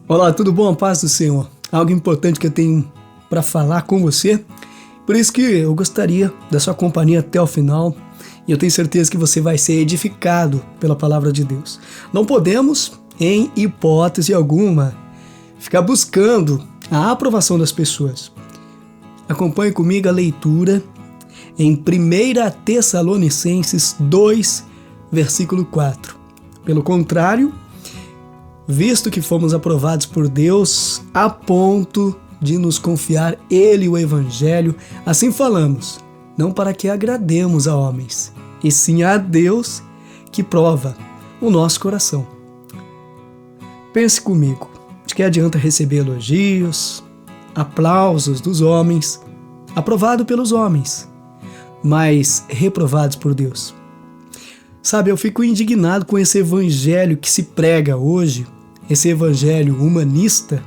Olá, tudo bom? A paz do Senhor. Algo importante que eu tenho para falar com você. Por isso que eu gostaria da sua companhia até o final. E eu tenho certeza que você vai ser edificado pela palavra de Deus. Não podemos, em hipótese alguma, ficar buscando a aprovação das pessoas. Acompanhe comigo a leitura em 1 Tessalonicenses 2, versículo 4. Pelo contrário, visto que fomos aprovados por Deus a ponto de nos confiar Ele o Evangelho, assim falamos, não para que agrademos a homens, e sim a Deus que prova o nosso coração. Pense comigo, de que adianta receber elogios, aplausos dos homens, aprovado pelos homens, mas reprovados por Deus? Sabe, eu fico indignado com esse evangelho que se prega hoje, esse evangelho humanista,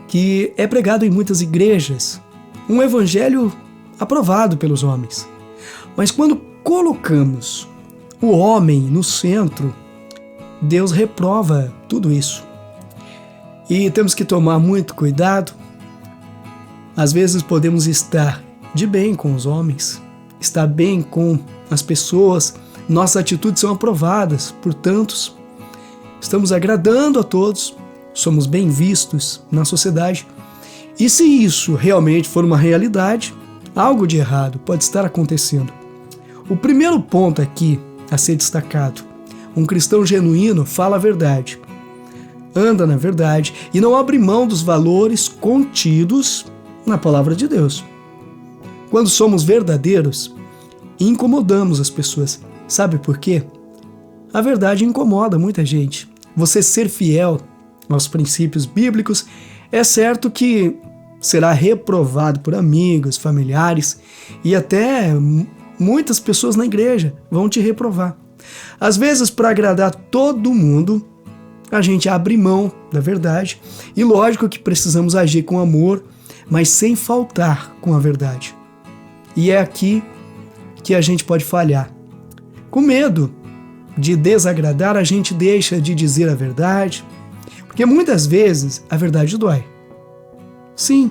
que é pregado em muitas igrejas, um evangelho aprovado pelos homens. Mas quando colocamos o homem no centro, Deus reprova tudo isso. E temos que tomar muito cuidado. Às vezes podemos estar de bem com os homens, estar bem com as pessoas, nossas atitudes são aprovadas por tantos, estamos agradando a todos, somos bem vistos na sociedade. E se isso realmente for uma realidade, algo de errado pode estar acontecendo. O primeiro ponto aqui a ser destacado: um cristão genuíno fala a verdade, anda na verdade e não abre mão dos valores contidos na palavra de Deus. Quando somos verdadeiros, incomodamos as pessoas. Sabe por quê? A verdade incomoda muita gente. Você ser fiel aos princípios bíblicos, é certo que será reprovado por amigos, familiares e até muitas pessoas na igreja vão te reprovar. Às vezes, para agradar todo mundo, a gente abre mão da verdade e lógico que precisamos agir com amor, mas sem faltar com a verdade. E é aqui que a gente pode falhar. Com medo de desagradar, a gente deixa de dizer a verdade, porque muitas vezes a verdade dói. Sim,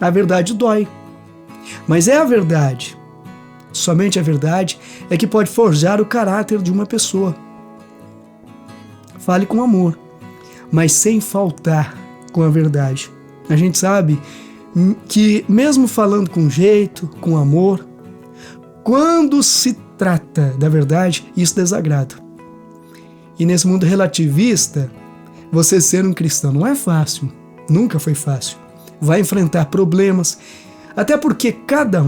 a verdade dói. Mas é a verdade, somente a verdade, é que pode forjar o caráter de uma pessoa. Fale com amor, mas sem faltar com a verdade. A gente sabe que mesmo falando com jeito, com amor, quando se trata da verdade, isso desagrada. E nesse mundo relativista, você ser um cristão não é fácil, nunca foi fácil. Vai enfrentar problemas, até porque cada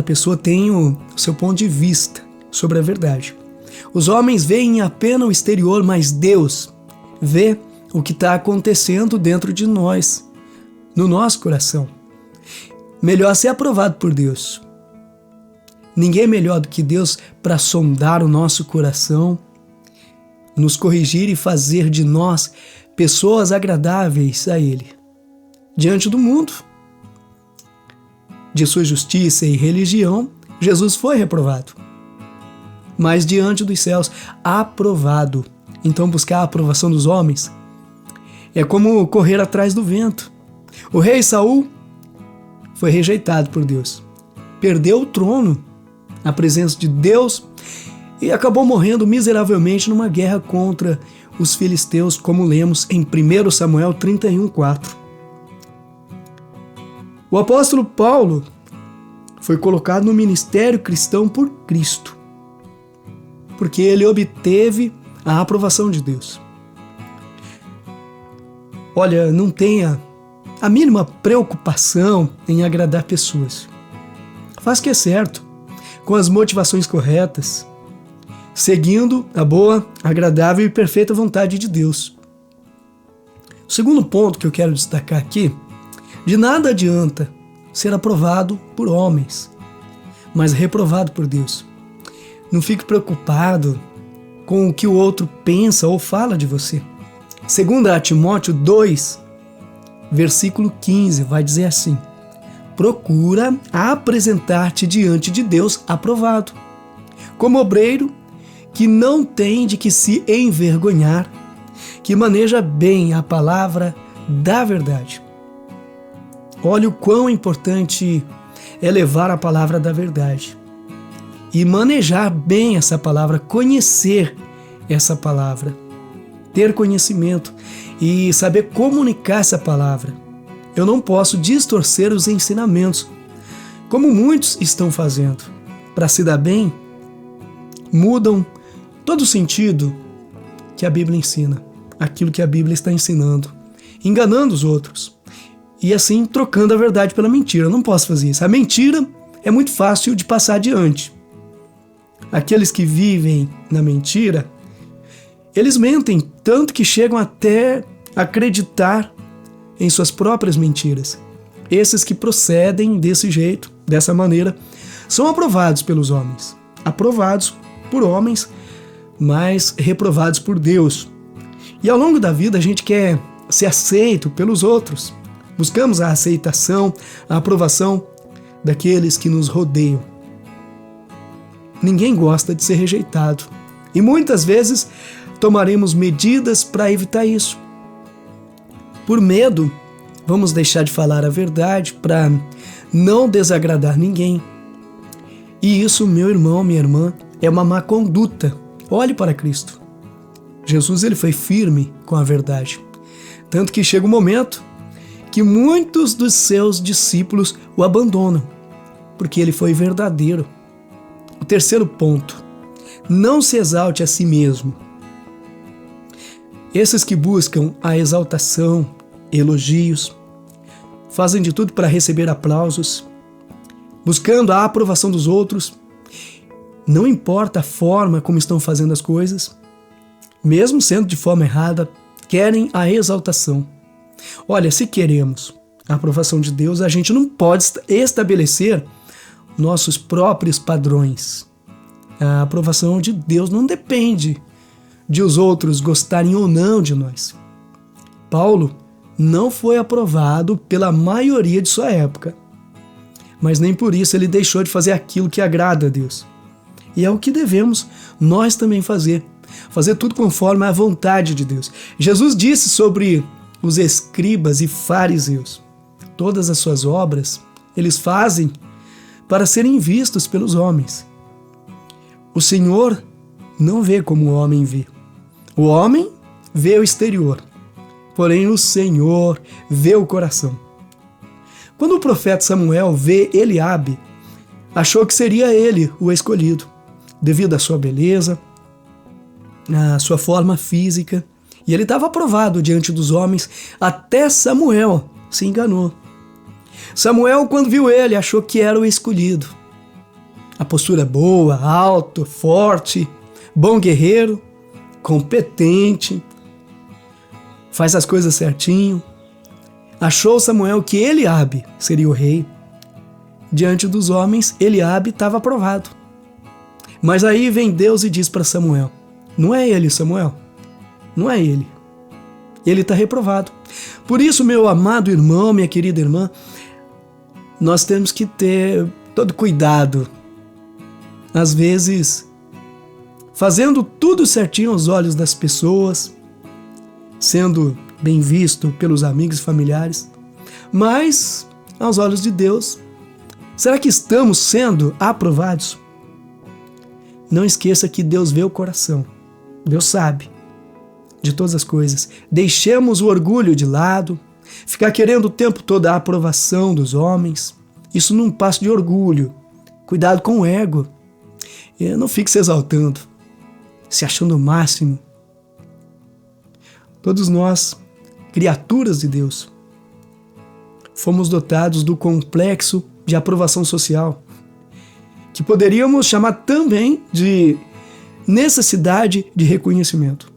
pessoa tem o seu ponto de vista sobre a verdade. Os homens veem apenas o exterior, mas Deus vê o que está acontecendo dentro de nós, no nosso coração. Melhor ser aprovado por Deus. Ninguém é melhor do que Deus para sondar o nosso coração, nos corrigir e fazer de nós pessoas agradáveis a Ele. Diante do mundo, de sua justiça e religião, Jesus foi reprovado. Mas diante dos céus, aprovado. Então buscar a aprovação dos homens é como correr atrás do vento. O rei Saul foi rejeitado por Deus. Perdeu o trono na presença de Deus e acabou morrendo miseravelmente numa guerra contra os filisteus, como lemos em 1 Samuel 31:4. O apóstolo Paulo foi colocado no ministério cristão por Cristo, porque ele obteve a aprovação de Deus. Olha, não tenha a mínima preocupação em agradar pessoas. Faz o que é certo, com as motivações corretas, seguindo a boa, agradável e perfeita vontade de Deus. O segundo ponto que eu quero destacar aqui: de nada adianta ser aprovado por homens, mas reprovado por Deus. Não fique preocupado com o que o outro pensa ou fala de você. 2 Timóteo 2, versículo 15, vai dizer assim: procura apresentar-te diante de Deus aprovado, como obreiro que não tem de que se envergonhar, que maneja bem a palavra da verdade. Olha o quão importante é levar a palavra da verdade e manejar bem essa palavra, conhecer essa palavra, ter conhecimento e saber comunicar essa palavra. Eu não posso distorcer os ensinamentos, como muitos estão fazendo. Para se dar bem, mudam todo o sentido que a Bíblia ensina, aquilo que a Bíblia está ensinando, enganando os outros e assim trocando a verdade pela mentira. Eu não posso fazer isso. A mentira é muito fácil de passar adiante. Aqueles que vivem na mentira, eles mentem tanto que chegam até a acreditar em suas próprias mentiras. Esses que procedem desse jeito, dessa maneira, são aprovados pelos homens. Aprovados por homens, mas reprovados por Deus. E ao longo da vida a gente quer ser aceito pelos outros. Buscamos a aceitação, a aprovação daqueles que nos rodeiam. Ninguém gosta de ser rejeitado. E muitas vezes tomaremos medidas para evitar isso. Por medo, vamos deixar de falar a verdade para não desagradar ninguém. E isso, meu irmão, minha irmã, é uma má conduta. Olhe para Cristo. Jesus, ele foi firme com a verdade. Tanto que chega um momento que muitos dos seus discípulos o abandonam, porque ele foi verdadeiro. O terceiro ponto: não se exalte a si mesmo. Esses que buscam a exaltação, elogios, fazem de tudo para receber aplausos, buscando a aprovação dos outros, não importa a forma como estão fazendo as coisas, mesmo sendo de forma errada, querem a exaltação. Olha, se queremos a aprovação de Deus, a gente não pode estabelecer nossos próprios padrões. A aprovação de Deus não depende de os outros gostarem ou não de nós. Paulo não foi aprovado pela maioria de sua época, mas nem por isso ele deixou de fazer aquilo que agrada a Deus. E é o que devemos nós também fazer tudo conforme a vontade de Deus. Jesus disse sobre os escribas e fariseus: todas as suas obras eles fazem para serem vistos pelos homens. O Senhor não vê como o homem vê. O homem vê o exterior, porém o Senhor vê o coração. Quando o profeta Samuel vê Eliabe, achou que seria ele o escolhido, devido à sua beleza, à sua forma física, e ele estava aprovado diante dos homens. Até Samuel se enganou. Samuel, quando viu ele, achou que era o escolhido. A postura boa, alto, forte, bom guerreiro, competente, faz as coisas certinho. Achou Samuel que Eliabe seria o rei. Diante dos homens, Eliabe estava aprovado. Mas aí vem Deus e diz para Samuel: não é ele, Samuel. Não é ele. Ele está reprovado. Por isso, meu amado irmão, minha querida irmã, nós temos que ter todo cuidado. Às vezes, fazendo tudo certinho aos olhos das pessoas, sendo bem visto pelos amigos e familiares, mas aos olhos de Deus, será que estamos sendo aprovados? Não esqueça que Deus vê o coração. Deus sabe de todas as coisas. Deixemos o orgulho de lado, ficar querendo o tempo todo a aprovação dos homens. Isso não passa de orgulho. Cuidado com o ego. E não fique se exaltando, se achando o máximo. Todos nós, criaturas de Deus, fomos dotados do complexo de aprovação social, que poderíamos chamar também de necessidade de reconhecimento.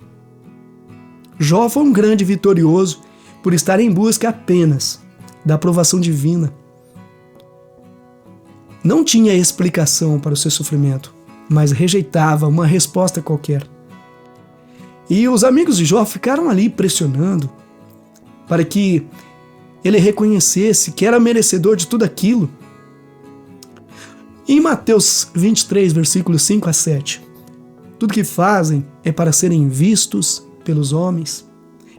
Jó foi um grande vitorioso por estar em busca apenas da aprovação divina. Não tinha explicação para o seu sofrimento, mas rejeitava uma resposta qualquer. E os amigos de Jó ficaram ali pressionando para que ele reconhecesse que era merecedor de tudo aquilo. Em Mateus 23, versículos 5 a 7, tudo que fazem é para serem vistos pelos homens.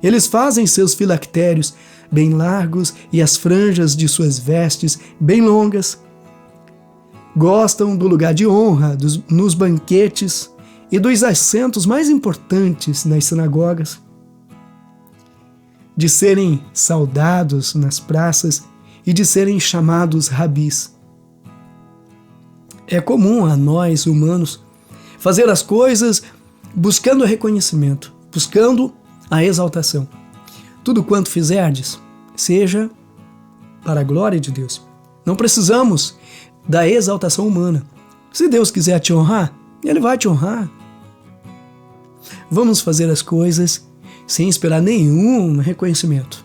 Eles fazem seus filactérios bem largos e as franjas de suas vestes bem longas. Gostam do lugar de honra nos banquetes e dos assentos mais importantes nas sinagogas, de serem saudados nas praças e de serem chamados rabis. É comum a nós, humanos, fazer as coisas buscando reconhecimento, buscando a exaltação. Tudo quanto fizerdes, seja para a glória de Deus. Não precisamos da exaltação humana. Se Deus quiser te honrar, Ele vai te honrar. Vamos fazer as coisas sem esperar nenhum reconhecimento.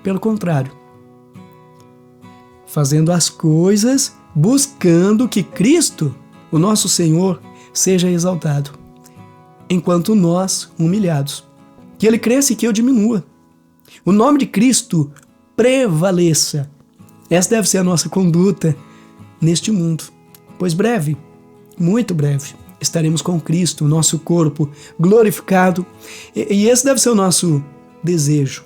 Pelo contrário, fazendo as coisas buscando que Cristo, o nosso Senhor, seja exaltado, enquanto nós, humilhados, que Ele cresça e que eu diminua. O nome de Cristo prevaleça. Essa deve ser a nossa conduta neste mundo, pois breve, muito breve, estaremos com Cristo, o nosso corpo glorificado, e esse deve ser o nosso desejo,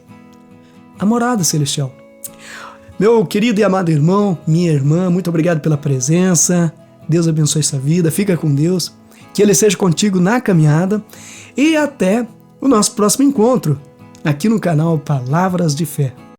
a morada celestial. Meu querido e amado irmão, minha irmã, muito obrigado pela presença. Deus abençoe sua vida, fica com Deus, que Ele seja contigo na caminhada e até o nosso próximo encontro aqui no canal Palavras de Fé.